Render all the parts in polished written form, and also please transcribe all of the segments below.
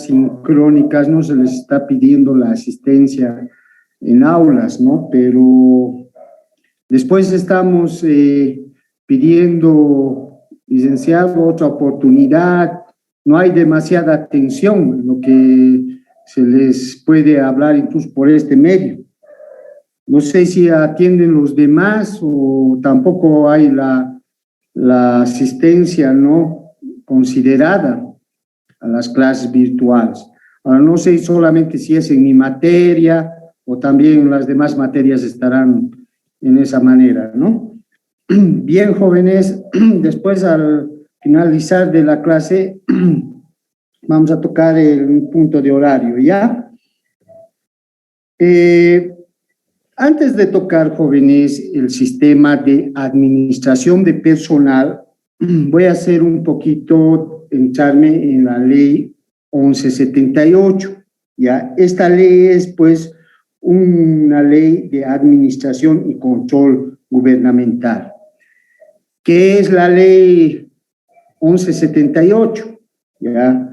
sincrónicas, no se les está pidiendo la asistencia en aulas, ¿no? Pero después estamos pidiendo, licenciado, otra oportunidad. No hay demasiada atención en lo que se les puede hablar incluso por este medio. No sé si atienden los demás o tampoco hay la asistencia, ¿no?, considerada a las clases virtuales. Ahora, no sé solamente si es en mi materia o también las demás materias estarán en esa manera, ¿no? Bien, jóvenes, después al finalizar de la clase vamos a tocar un punto de horario, ¿ya? Antes de tocar, jóvenes, el sistema de administración de personal, voy a hacer un poquito, entrarme en la ley 1178, ¿ya? Esta ley es, pues, una ley de administración y control gubernamental. ¿Qué es la ley 1178? ¿Ya?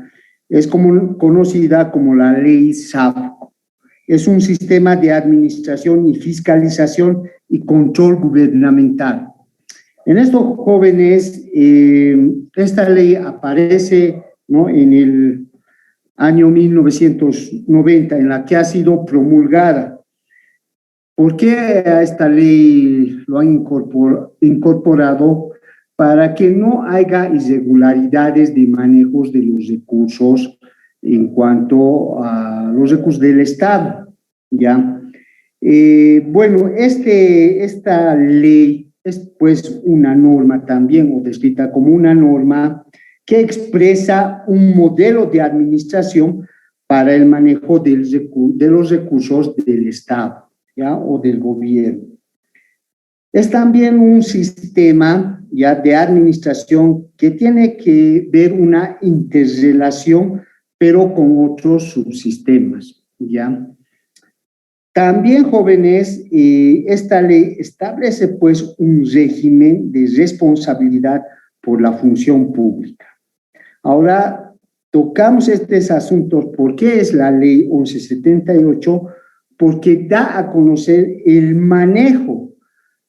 Es conocida como la ley SAFCO. Es un sistema de administración y fiscalización y control gubernamental. En estos jóvenes, esta ley aparece, ¿no?, en el año 1990, en la que ha sido promulgada. ¿Por qué a esta ley lo han incorporado? Para que no haya irregularidades de manejos de los recursos en cuanto a los recursos del Estado, ¿ya? Bueno, esta ley es, pues, una norma también, o descrita como una norma que expresa un modelo de administración para el manejo de los recursos del Estado, ¿ya?, o del gobierno. Es también un sistema, ya, de administración que tiene que ver una interrelación, pero con otros subsistemas, ¿ya? También, jóvenes, esta ley establece, pues, un régimen de responsabilidad por la función pública. Ahora, tocamos estos asuntos. ¿Por qué es la ley 1178? Porque da a conocer el manejo,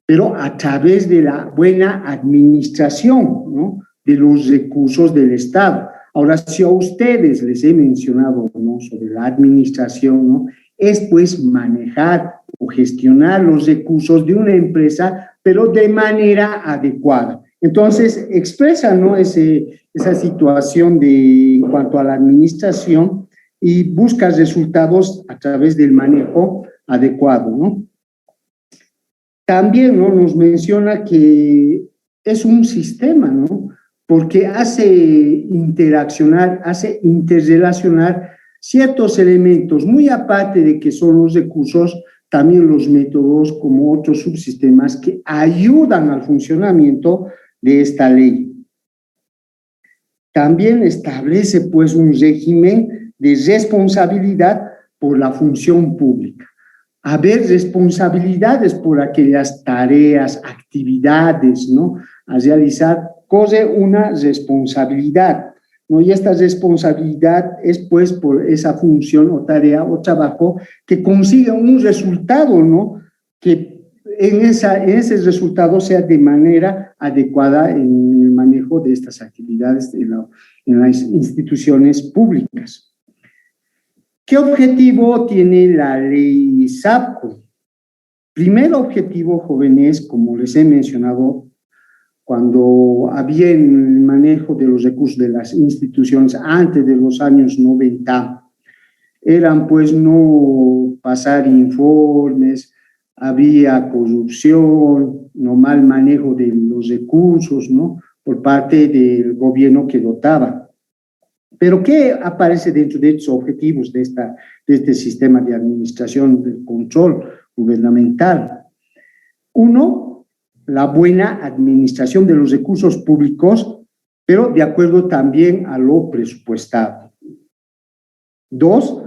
pero a través de la buena administración, ¿no?, de los recursos del Estado. Ahora, si a ustedes les he mencionado, ¿no?, sobre la administración, ¿no?, es, pues, manejar o gestionar los recursos de una empresa, pero de manera adecuada. Entonces, expresa, ¿no?, esa situación en cuanto a la administración y busca resultados a través del manejo adecuado, ¿no? También, ¿no?, nos menciona que es un sistema, ¿no?, porque hace interrelacionar ciertos elementos, muy aparte de que son los recursos, también los métodos como otros subsistemas que ayudan al funcionamiento de esta ley. También establece, pues, un régimen de responsabilidad por la función pública. Haber responsabilidades por aquellas tareas, actividades, ¿no?, a realizar, corre una responsabilidad, ¿no? Y esta responsabilidad es, pues, por esa función o tarea o trabajo que consiga un resultado, ¿no?, que en ese resultado sea de manera adecuada en el manejo de estas actividades en las instituciones públicas. ¿Qué objetivo tiene la ley SAFCO? Primer objetivo, jóvenes, como les he mencionado, cuando había el manejo de los recursos de las instituciones antes de los años 90, eran, pues, no pasar informes, había corrupción, no mal manejo de los recursos, ¿no?, por parte del gobierno que dotaba. Pero ¿qué aparece dentro de estos objetivos de este sistema de administración del control gubernamental? Uno, la buena administración de los recursos públicos, pero de acuerdo también a lo presupuestado. Dos,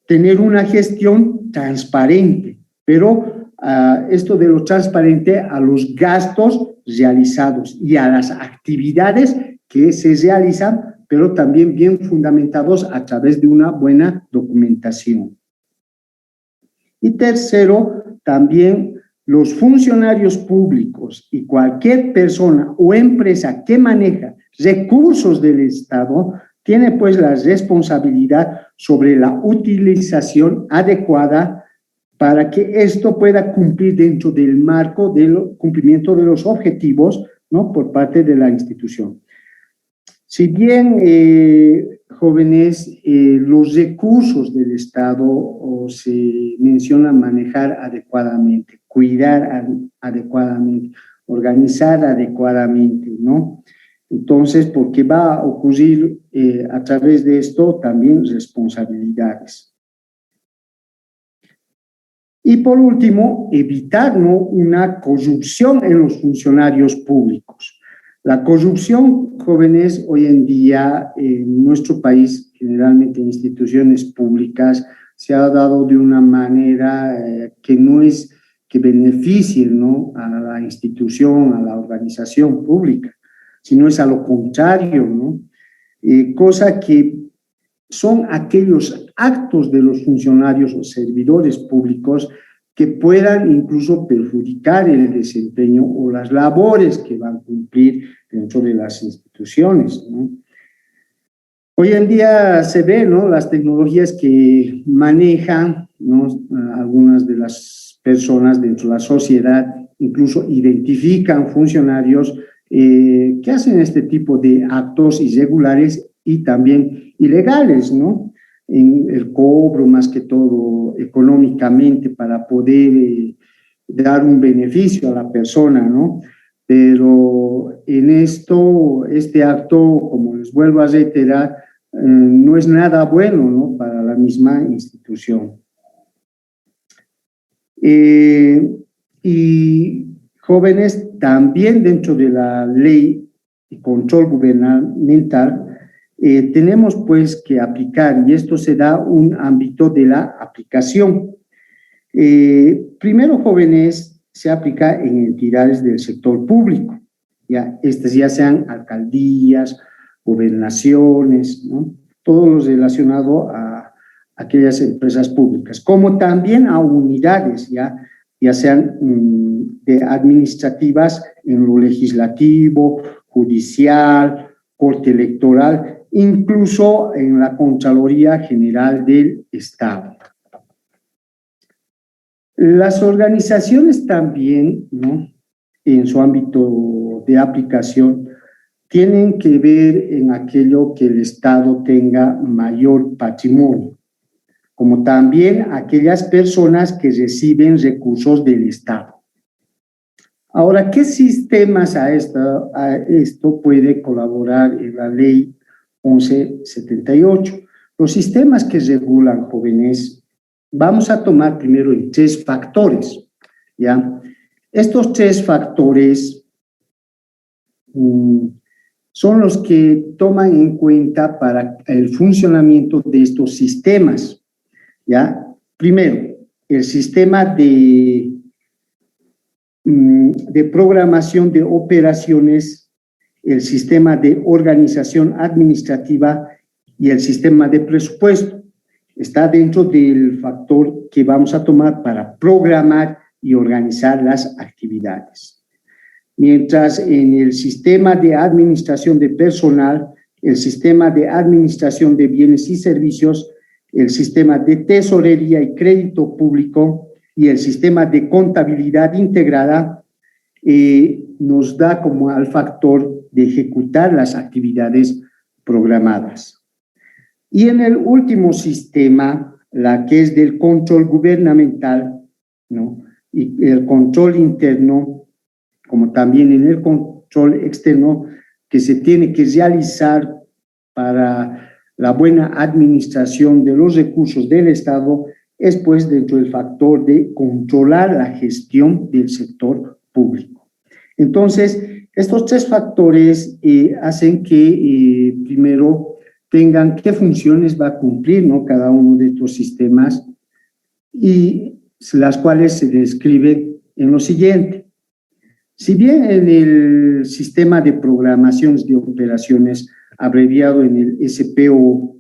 tener una gestión transparente, pero esto de lo transparente a los gastos realizados y a las actividades que se realizan, pero también bien fundamentados a través de una buena documentación. Y tercero, también los funcionarios públicos y cualquier persona o empresa que maneja recursos del Estado tiene pues la responsabilidad sobre la utilización adecuada para que esto pueda cumplir dentro del marco del cumplimiento de los objetivos, ¿no?, por parte de la institución. Si bien, jóvenes, los recursos del Estado se menciona manejar adecuadamente, cuidar adecuadamente, organizar adecuadamente, ¿no? Entonces, porque va a ocurrir a través de esto también responsabilidades. Y por último, evitar, ¿no?, una corrupción en los funcionarios públicos. La corrupción, jóvenes, hoy en día en nuestro país, generalmente en instituciones públicas, se ha dado de una manera que no es que beneficie, ¿no?, a la institución, a la organización pública, sino es a lo contrario, ¿no? Cosa que son aquellos actos de los funcionarios o servidores públicos que puedan incluso perjudicar el desempeño o las labores que van a cumplir dentro de las instituciones, ¿no? Hoy en día se ve, ¿no?, las tecnologías que manejan, ¿no?, algunas de las personas dentro de la sociedad, incluso identifican funcionarios que hacen este tipo de actos irregulares y también ilegales, ¿no?, en el cobro más que todo económicamente para poder dar un beneficio a la persona, ¿no? Pero en esto, este acto, como les vuelvo a reiterar, no es nada bueno, ¿no?, para la misma institución. Y jóvenes, también dentro de la ley de control gubernamental, tenemos pues que aplicar, y esto se da un ámbito de la aplicación. Primero, jóvenes, se aplica en entidades del sector público, ya, estas ya sean alcaldías, gobernaciones, ¿no?, todo lo relacionado a aquellas empresas públicas, como también a unidades, ya sean de administrativas en lo legislativo, judicial, corte electoral, incluso en la Contraloría General del Estado. Las organizaciones también, ¿no?, en su ámbito de aplicación, tienen que ver en aquello que el Estado tenga mayor patrimonio, como también aquellas personas que reciben recursos del Estado. Ahora, ¿qué sistemas a esto puede colaborar en la ley 1178? Los sistemas que regulan, jóvenes, vamos a tomar primero en 3 factores, ¿ya? Estos 3 factores son los que toman en cuenta para el funcionamiento de estos sistemas, ¿ya? Primero, el sistema de programación de operaciones, el sistema de organización administrativa y el sistema de presupuesto. Está dentro del factor que vamos a tomar para programar y organizar las actividades. Mientras en el sistema de administración de personal, el sistema de administración de bienes y servicios, el sistema de tesorería y crédito público y el sistema de contabilidad integrada nos da como al factor de ejecutar las actividades programadas. Y en el último sistema, la que es del control gubernamental, ¿no?, y el control interno, como también en el control externo, que se tiene que realizar para la buena administración de los recursos del Estado, es pues dentro del factor de controlar la gestión del sector público. Entonces, estos 3 factores hacen que primero tengan qué funciones va a cumplir, ¿no?, cada uno de estos sistemas, y las cuales se describen en lo siguiente. Si bien en el sistema de programación de operaciones abreviado en el SPO,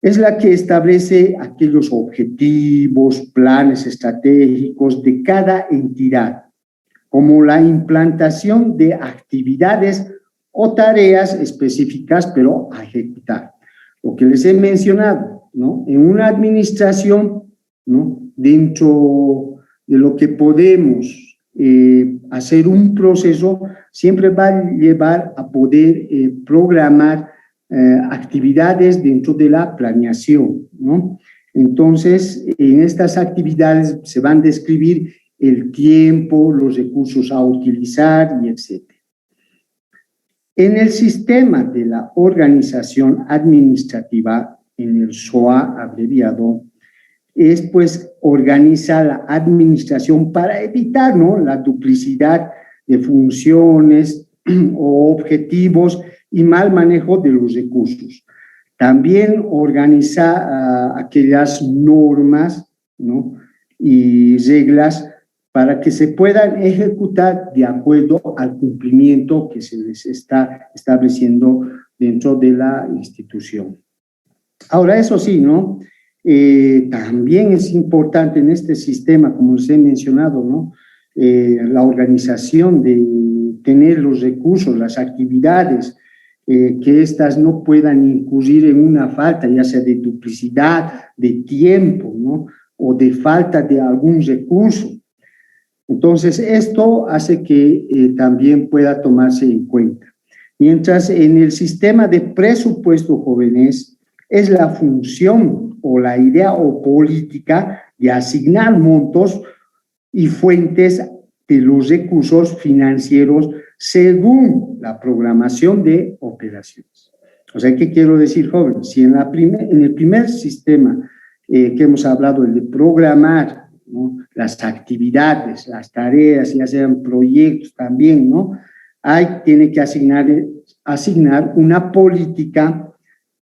es la que establece aquellos objetivos, planes estratégicos de cada entidad, como la implantación de actividades o tareas específicas, pero a ejecutar. Lo que les he mencionado, ¿no? En una administración, ¿no? Dentro de lo que podemos hacer un proceso, siempre va a llevar a poder programar actividades dentro de la planeación, ¿no? Entonces, en estas actividades se van a describir el tiempo, los recursos a utilizar y etcétera. En el sistema de la organización administrativa, en el SOA abreviado, es pues organizar la administración para evitar, ¿no?, la duplicidad de funciones o objetivos y mal manejo de los recursos. También organiza aquellas normas, ¿no?, y reglas para que se puedan ejecutar de acuerdo al cumplimiento que se les está estableciendo dentro de la institución. Ahora, eso sí, ¿no?, también es importante en este sistema, como les he mencionado, ¿no?, la organización de tener los recursos, las actividades, que éstas no puedan incurrir en una falta, ya sea de duplicidad, de tiempo, ¿no?, o de falta de algún recurso. Entonces, esto hace que también pueda tomarse en cuenta. Mientras en el sistema de presupuesto, jóvenes, es la función o la idea o política de asignar montos y fuentes de los recursos financieros según la programación de operaciones. O sea, ¿qué quiero decir, jóvenes? Si en el primer sistema que hemos hablado, el de programar, ¿no?, las actividades, las tareas, ya sean proyectos también, ¿no?, tiene que asignar una política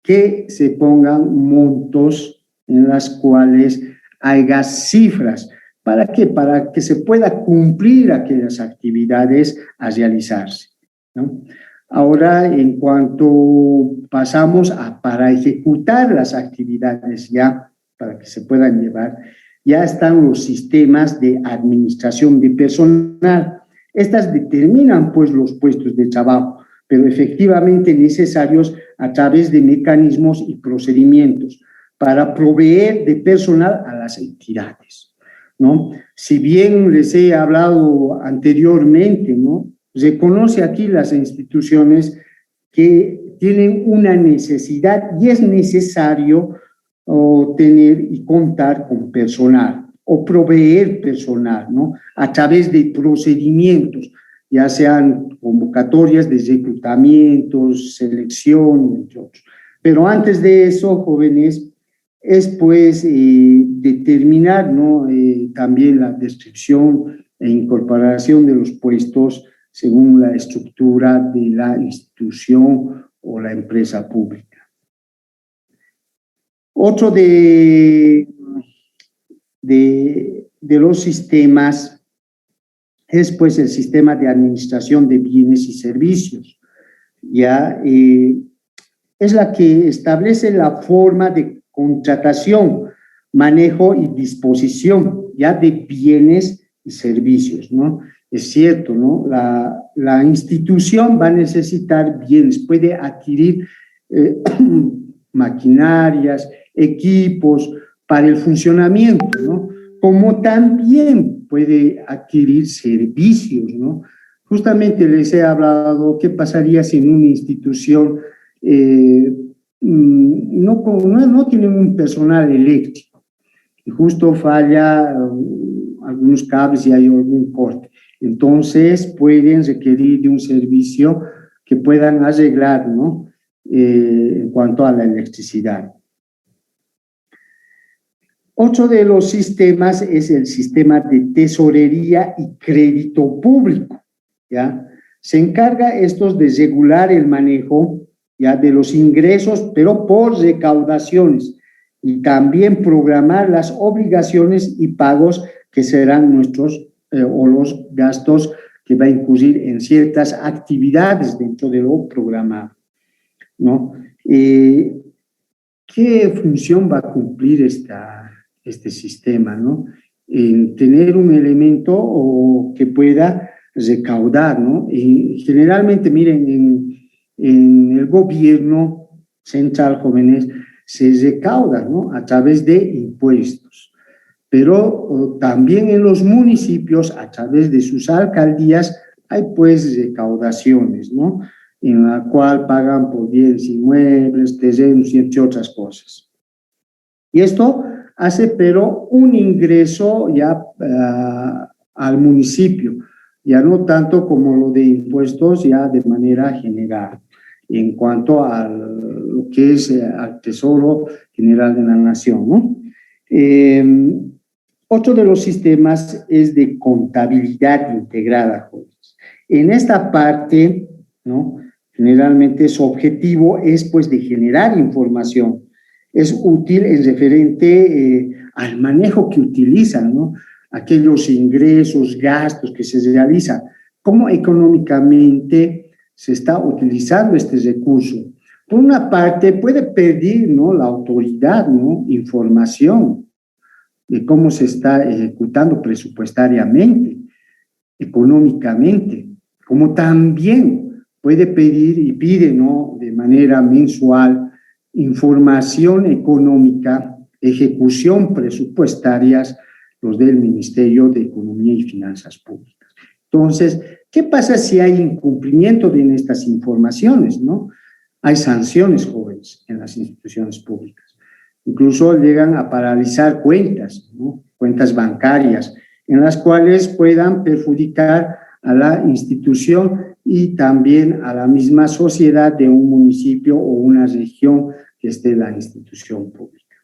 que se pongan montos en las cuales haya cifras. ¿Para qué? Para que se pueda cumplir aquellas actividades a realizarse, ¿no? Ahora, en cuanto pasamos para ejecutar las actividades ya, para que se puedan llevar, ya están los sistemas de administración de personal. Estas determinan, pues, los puestos de trabajo, pero efectivamente necesarios a través de mecanismos y procedimientos para proveer de personal a las entidades, ¿no? Si bien les he hablado anteriormente, ¿no?, reconoce aquí las instituciones que tienen una necesidad y es necesario tener y contar con personal o proveer personal, ¿no?, a través de procedimientos, ya sean convocatorias de reclutamientos, selección, entre otros. Pero antes de eso, jóvenes, es pues determinar, ¿no?, también la descripción e incorporación de los puestos según la estructura de la institución o la empresa pública. Otro de los sistemas es pues el sistema de administración de bienes y servicios. Ya es la que establece la forma de contratación, manejo y disposición ya de bienes y servicios, ¿no? Es cierto, ¿no? La institución va a necesitar bienes, puede adquirir maquinarias, equipos para el funcionamiento, ¿no?, como también puede adquirir servicios, ¿no? Justamente les he hablado qué pasaría si en una institución no tienen un personal eléctrico y justo falla algunos cables y hay algún corte. Entonces pueden requerir de un servicio que puedan arreglar, ¿no?, en cuanto a la electricidad. Otro de los sistemas es el sistema de tesorería y crédito público, ¿ya? Se encarga estos de regular el manejo, ¿ya?, de los ingresos, pero por recaudaciones, y también programar las obligaciones y pagos que serán nuestros o los gastos que va a incurrir en ciertas actividades dentro de lo programado. ¿no? ¿Qué función va a cumplir este sistema, ¿no? En tener un elemento o que pueda recaudar, ¿no? Y generalmente, miren, en el gobierno central, jóvenes, se recauda, ¿no? A través de impuestos, pero también en los municipios, a través de sus alcaldías, hay pues recaudaciones, ¿no? En la cual pagan por bienes inmuebles, terrenos y entre otras cosas. Y esto hace, pero, un ingreso ya al municipio, ya no tanto como lo de impuestos, ya de manera general, en cuanto a lo que es al Tesoro General de la Nación, ¿no? Otro de los sistemas es de contabilidad integrada, jóvenes. En esta parte, ¿no? Generalmente su objetivo es pues de generar información. Es útil en referente al manejo que utilizan, ¿no? Aquellos ingresos, gastos que se realizan, cómo económicamente se está utilizando este recurso. Por una parte, puede pedir, ¿no?, la autoridad, ¿no?, información de cómo se está ejecutando presupuestariamente, económicamente, como también puede pedir y pide, ¿no?, de manera mensual información económica, ejecución presupuestarias, los del Ministerio de Economía y Finanzas Públicas. Entonces, ¿qué pasa si hay incumplimiento de estas informaciones, no? Hay sanciones, jóvenes, en las instituciones públicas. Incluso llegan a paralizar cuentas, ¿no?, cuentas bancarias, en las cuales puedan perjudicar a la institución y también a la misma sociedad de un municipio o una región que esté la institución pública.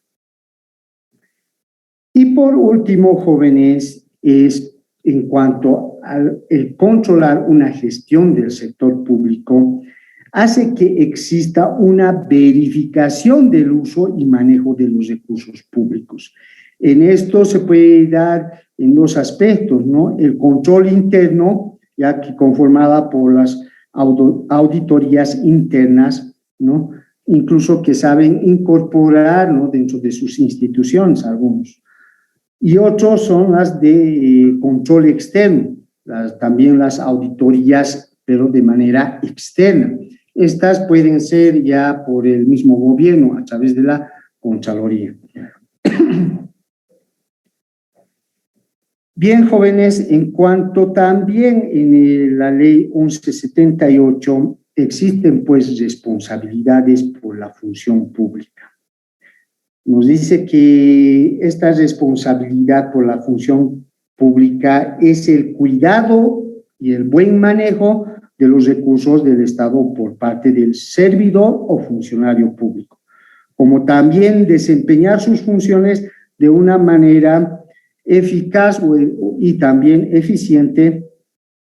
Y por último, jóvenes, es en cuanto al controlar una gestión del sector público, hace que exista una verificación del uso y manejo de los recursos públicos. En esto se puede dar en dos aspectos, ¿no? El control interno, ya que conformada por las auditorías internas, ¿no?, incluso que saben incorporar, ¿no?, dentro de sus instituciones algunos. Y otros son las de control externo, también las auditorías, pero de manera externa. Estas pueden ser ya por el mismo gobierno a través de la Contraloría. Bien, jóvenes, en cuanto también en la ley 1178 existen pues responsabilidades por la función pública. Nos dice que esta responsabilidad por la función pública es el cuidado y el buen manejo de los recursos del Estado por parte del servidor o funcionario público, como también desempeñar sus funciones de una manera eficaz y también eficiente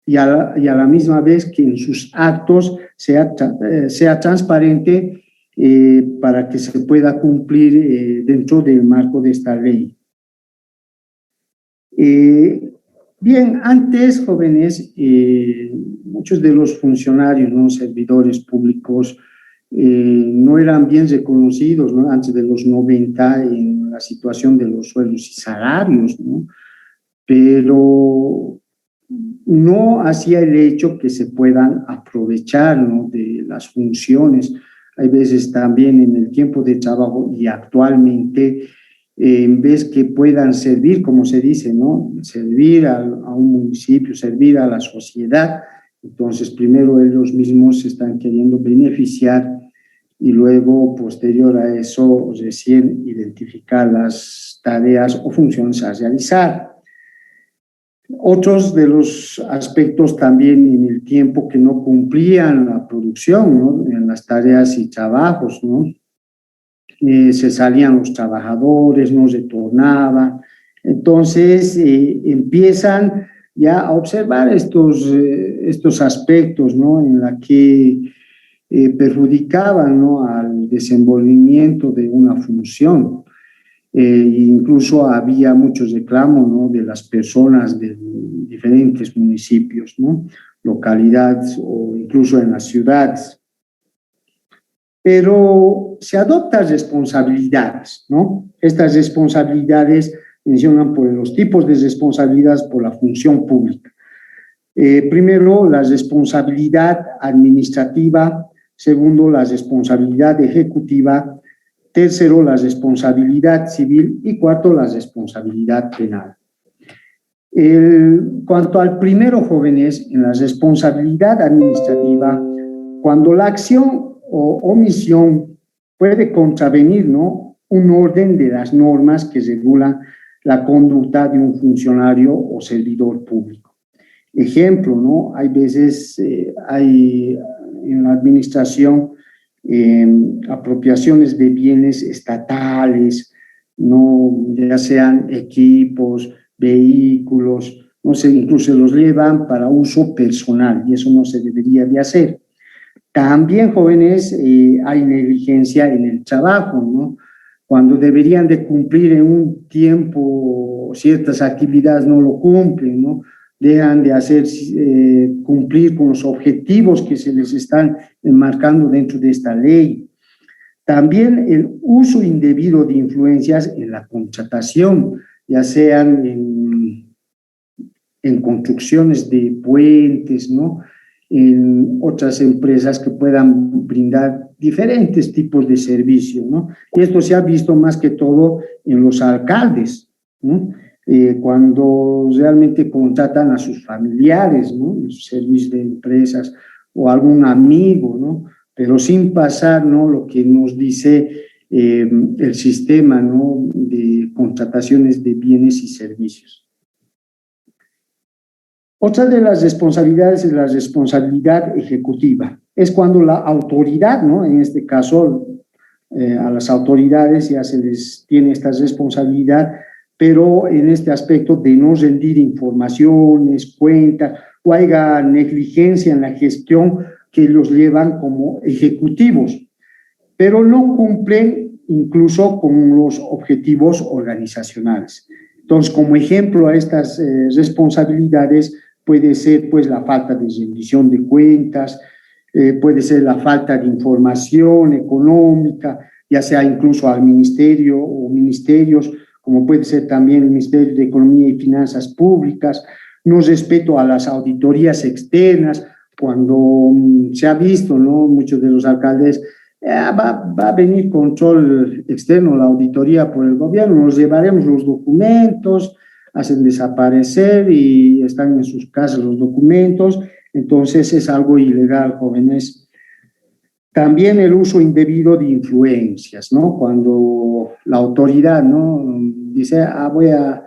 y a la misma vez que en sus actos sea transparente para que se pueda cumplir dentro del marco de esta ley. Bien, antes, jóvenes, muchos de los funcionarios, ¿no?, servidores públicos, no eran bien reconocidos, ¿no?, antes de los 90 en la situación de los sueldos y salarios, ¿no?, pero no hacía el hecho que se puedan aprovechar, ¿no?, de las funciones. Hay veces también en el tiempo de trabajo y actualmente, en vez que puedan servir, como se dice, ¿no?, servir a un municipio, servir a la sociedad, entonces primero ellos mismos se están queriendo beneficiar y luego, posterior a eso, recién identificar las tareas o funciones a realizar. Otros de los aspectos también en el tiempo que no cumplían la producción, ¿no?, en las tareas y trabajos, ¿no? Se salían los trabajadores, no retornaban. Entonces empiezan ya a observar estos aspectos, ¿no?, en la que perjudicaban, ¿no?, al desenvolvimiento de una función. Incluso había muchos reclamos, ¿no?, de las personas de diferentes municipios, ¿no?, localidades o incluso en las ciudades. pero se adoptan responsabilidades, ¿no? Estas responsabilidades mencionan por los tipos de responsabilidades por la función pública. Primero, la responsabilidad administrativa. Segundo, la responsabilidad ejecutiva. Tercero, la responsabilidad civil. Y cuarto, la responsabilidad penal. Cuanto al primero, jóvenes, en la responsabilidad administrativa, cuando la acción o omisión puede contravenir, ¿no?, un orden de las normas que regulan la conducta de un funcionario o servidor público. Ejemplo, ¿no? Hay veces, hay en la administración apropiaciones de bienes estatales, ¿no?, ya sean equipos, vehículos, no sé, incluso los llevan para uso personal y eso no se debería de hacer. También, jóvenes, hay negligencia en el trabajo, ¿no? Cuando deberían de cumplir en un tiempo ciertas actividades no lo cumplen, ¿no? Dejan de hacer cumplir con los objetivos que se les están enmarcando dentro de esta ley. También el uso indebido de influencias en la contratación, ya sean en construcciones de puentes, ¿no?, en otras empresas que puedan brindar diferentes tipos de servicios, ¿no? Y esto se ha visto más que todo en los alcaldes, ¿no? Cuando realmente contratan a sus familiares, ¿no?, en sus servicios de empresas o algún amigo, ¿no?, pero sin pasar, ¿no?, lo que nos dice el sistema, ¿no?, de contrataciones de bienes y servicios. Otra de las responsabilidades es la responsabilidad ejecutiva. Es cuando la autoridad, ¿no?, en este caso a las autoridades ya se les tiene esta responsabilidad, pero en este aspecto de no rendir informaciones, cuentas, o haya negligencia en la gestión que los llevan como ejecutivos, pero no cumplen incluso con los objetivos organizacionales. Entonces, como ejemplo a estas responsabilidades puede ser pues la falta de rendición de cuentas, puede ser la falta de información económica, ya sea incluso al ministerio o ministerios, como puede ser también el Ministerio de Economía y Finanzas Públicas, no respeto a las auditorías externas, cuando se ha visto, ¿no?, muchos de los alcaldes, va a venir control externo, la auditoría por el gobierno, nos llevaremos los documentos, hacen desaparecer y están en sus casas los documentos, entonces es algo ilegal, jóvenes. También el uso indebido de influencias, ¿no? Cuando la autoridad, ¿no?, dice, voy a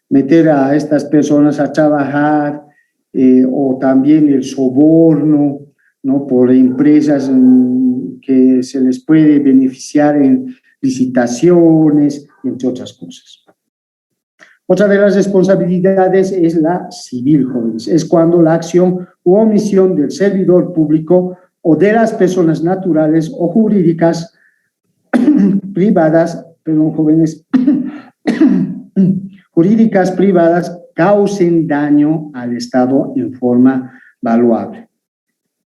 meter a estas personas a trabajar, o también el soborno, ¿no?, por empresas que se les puede beneficiar en licitaciones, entre otras cosas. Otra de las responsabilidades es la civil, jóvenes. Es cuando la acción u omisión del servidor público o de las personas naturales o jurídicas privadas, perdón, jóvenes, jurídicas privadas causen daño al Estado en forma valuable.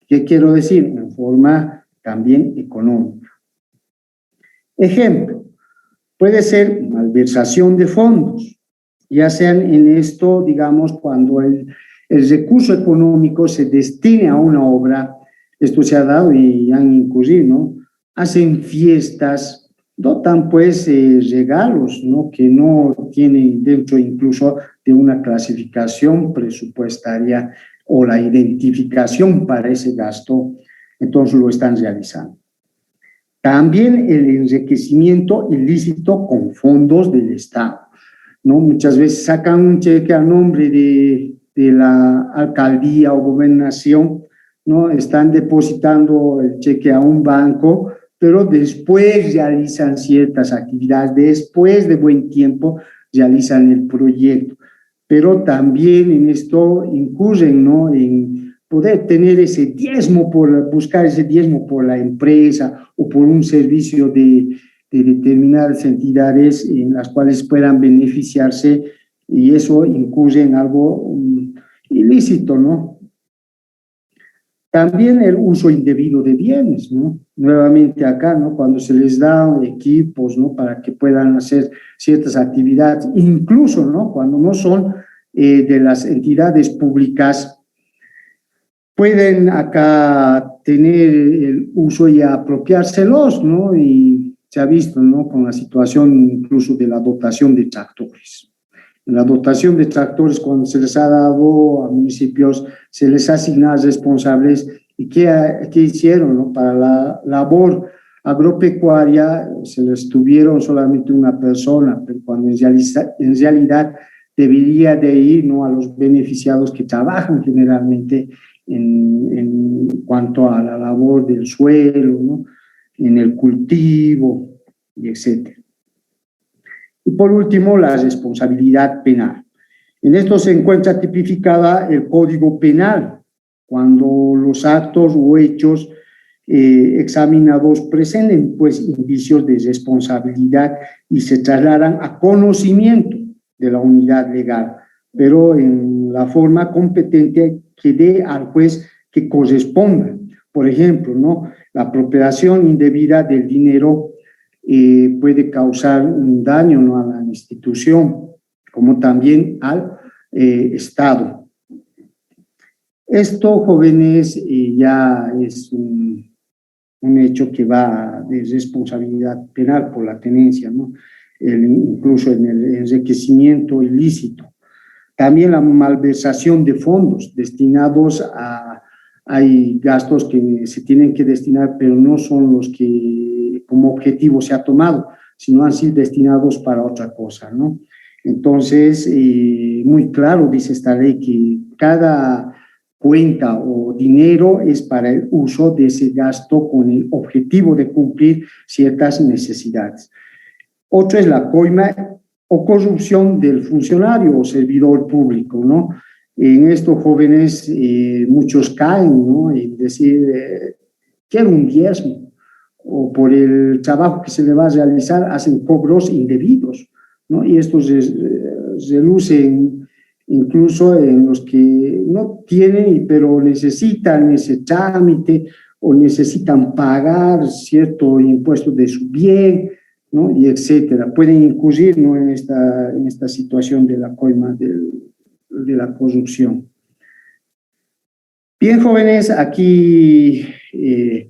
¿Qué quiero decir? En forma también económica. Ejemplo, puede ser malversación de fondos, ya sean en esto, digamos, cuando el recurso económico se destine a una obra, esto se ha dado y han incurrido, ¿no? Hacen fiestas, dotan pues regalos, ¿no?, que no tienen dentro incluso de una clasificación presupuestaria o la identificación para ese gasto, entonces lo están realizando. También el enriquecimiento ilícito con fondos del Estado, ¿no? Muchas veces sacan un cheque a nombre de la alcaldía o gobernación, ¿no? Están depositando el cheque a un banco, pero después realizan ciertas actividades, después de buen tiempo realizan el proyecto. Pero también en esto incurren, ¿no?, en poder tener ese diezmo, buscar ese diezmo por la empresa o por un servicio de determinadas entidades en las cuales puedan beneficiarse, y eso incurre en algo ilícito, ¿no? También el uso indebido de bienes, ¿no? Nuevamente acá, ¿no? Cuando se les da equipos, ¿no? Para que puedan hacer ciertas actividades, incluso, ¿no? Cuando no son de las entidades públicas, pueden acá tener el uso y apropiárselos, ¿no? Y se ha visto, ¿no? Con la situación incluso de la dotación de tractores. En la dotación de tractores, cuando se les ha dado a municipios, se les asigna responsables. ¿Y qué hicieron, no? Para la labor agropecuaria se les tuvieron solamente una persona, pero cuando en realidad debería de ir, ¿no? A los beneficiados que trabajan generalmente en cuanto a la labor del suelo, ¿no? En el cultivo, y etcétera. Y por último, la responsabilidad penal. En esto se encuentra tipificada el Código Penal, cuando los actos o hechos examinados presenten pues indicios de responsabilidad y se trasladan a conocimiento de la unidad legal, pero en la forma competente que dé al juez que corresponda. Por ejemplo, ¿no? La apropiación indebida del dinero puede causar un daño, ¿no? A la institución, como también al Estado. Esto, jóvenes, ya es un hecho que va de responsabilidad penal por la tenencia, ¿no? Incluso en el enriquecimiento ilícito. También la malversación de fondos destinados a... Hay gastos que se tienen que destinar, pero no son los que como objetivo se ha tomado, sino han sido destinados para otra cosa, ¿no? Entonces, muy claro dice esta ley que cada cuenta o dinero es para el uso de ese gasto con el objetivo de cumplir ciertas necesidades. Otro es la coima o corrupción del funcionario o servidor público, ¿no? En estos jóvenes muchos caen, ¿no? En decir, quiero un diezmo, o por el trabajo que se le va a realizar hacen cobros indebidos, ¿no? Y estos relucen incluso en los que no tienen, pero necesitan ese trámite o necesitan pagar cierto impuesto de su bien, ¿no? Y etcétera. Pueden incurrir, ¿no? en esta situación de la coima de la corrupción. Bien, jóvenes, aquí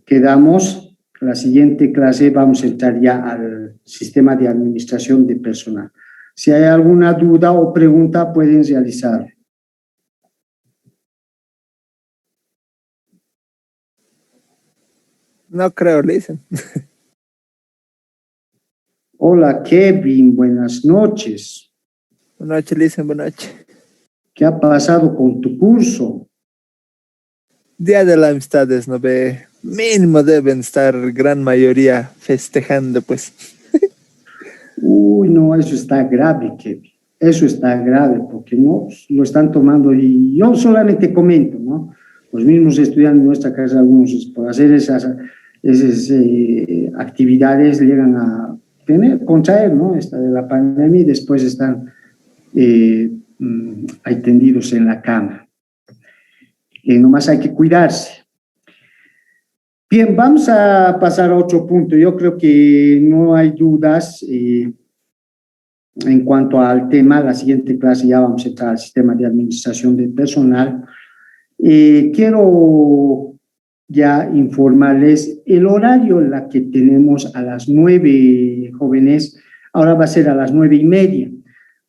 quedamos. La siguiente clase vamos a entrar ya al sistema de administración de personal. Si hay alguna duda o pregunta, pueden realizar. No creo, le dicen. Hola, Kevin, buenas noches. Buenas noches, le dicen, buenas noches. ¿Qué ha pasado con tu curso? Día de la Amistades, ¿no ve? Mínimo deben estar gran mayoría festejando, pues. Uy, no, eso está grave, Kevin. Eso está grave porque no lo están tomando y yo solamente comento, ¿no? Los mismos estudiantes de nuestra casa, algunos por hacer esas actividades llegan a contraer, ¿no? Esta de la pandemia y después están ahí tendidos en la cama. Nomás hay que cuidarse. Bien, vamos a pasar a otro punto. Yo creo que no hay dudas en cuanto al tema. La siguiente clase ya vamos a entrar al sistema de administración de personal. Quiero ya informarles el horario en la que tenemos a las 9, jóvenes. Ahora va a ser a las 9:30.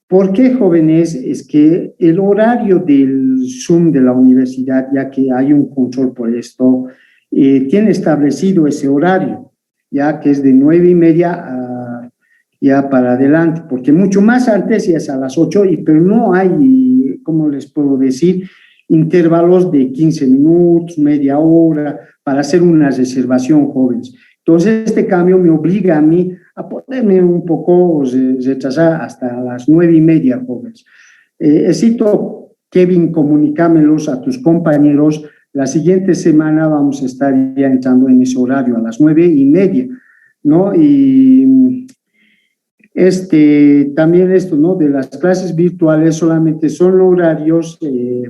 ¿Por qué, jóvenes? Es que el horario del Zoom de la universidad, ya que hay un control por esto, tiene establecido ese horario, ya que es de 9:30 ya para adelante, porque mucho más antes ya es a las 8, pero no hay, ¿cómo les puedo decir? Intervalos de 15 minutos, media hora, para hacer una reservación, jóvenes. Entonces, este cambio me obliga a mí a poderme un poco retrasar hasta las 9:30, jóvenes. Éxito, Kevin, comunícamelos a tus compañeros. La siguiente semana vamos a estar ya entrando en ese horario, a las 9:30, ¿no? Y también esto, ¿no? De las clases virtuales solamente son horarios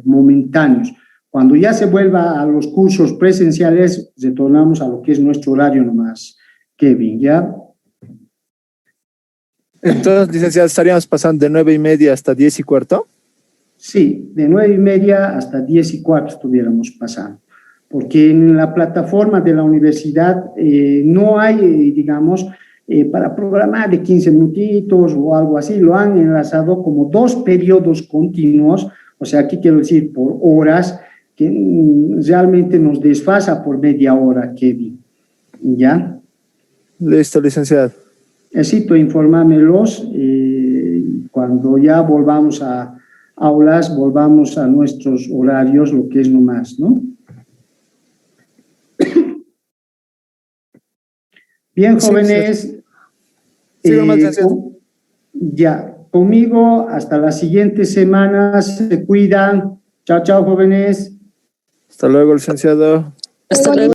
momentáneos. Cuando ya se vuelva a los cursos presenciales, retornamos a lo que es nuestro horario nomás, Kevin, ¿ya? Entonces, licenciado, estaríamos pasando de 9:30 hasta 10:15. Sí, de 9:30 hasta 10:15 estuviéramos pasando, porque en la plataforma de la universidad no hay, digamos, para programar de 15 minutitos o algo así, lo han enlazado como 2 periodos continuos, o sea, aquí quiero decir por horas, que realmente nos desfasa por media hora, Kevin, ¿ya? Listo, licenciado. Necesito informármelos cuando ya volvamos a aulas, volvamos a nuestros horarios, lo que es nomás, ¿no? Bien, Sí, jóvenes. Sí, nomás, licenciado. Ya, conmigo hasta la siguiente semana, se cuidan. Chao, chao, jóvenes. Hasta luego, licenciado. Hasta luego.